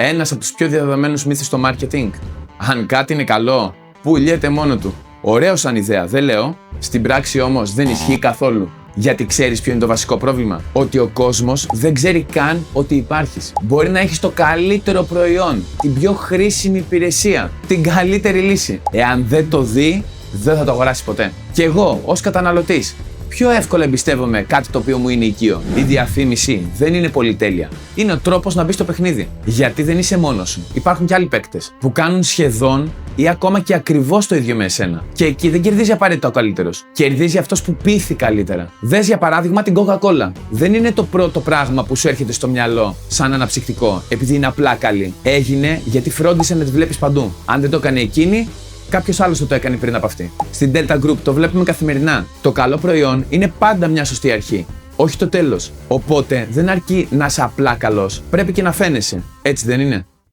Ένας από τους πιο διαδεδομένους μύθους στο marketing. Αν κάτι είναι καλό, πουλιέται μόνο του. Ωραίο σαν ιδέα, δεν λέω. Στην πράξη όμως δεν ισχύει καθόλου. Γιατί ξέρεις ποιο είναι το βασικό πρόβλημα? Ότι ο κόσμος δεν ξέρει καν ότι υπάρχεις. Μπορεί να έχεις το καλύτερο προϊόν, την πιο χρήσιμη υπηρεσία, την καλύτερη λύση. Εάν δεν το δει, δεν θα το αγοράσει ποτέ. Και εγώ, ως καταναλωτής, πιο εύκολα εμπιστεύομαι κάτι το οποίο μου είναι οικείο. Η διαφήμιση δεν είναι πολυτέλεια. Είναι ο τρόπος να μπει στο παιχνίδι. Γιατί δεν είσαι μόνος σου. Υπάρχουν και άλλοι παίκτες που κάνουν σχεδόν ή ακόμα και ακριβώς το ίδιο με εσένα. Και εκεί δεν κερδίζει απαραίτητα ο καλύτερος. Κερδίζει αυτός που πείθει καλύτερα. Δες για παράδειγμα την Coca-Cola. Δεν είναι το πρώτο πράγμα που σου έρχεται στο μυαλό σαν αναψυκτικό, επειδή είναι απλά καλή. Έγινε γιατί φρόντισε να τη βλέπεις παντού. Αν δεν το έκανε εκείνη, κάποιος άλλος το έκανε πριν από αυτή. Στην Delta Group το βλέπουμε καθημερινά. Το καλό προϊόν είναι πάντα μια σωστή αρχή, όχι το τέλος. Οπότε δεν αρκεί να είσαι απλά καλός. Πρέπει και να φαίνεσαι. Έτσι δεν είναι?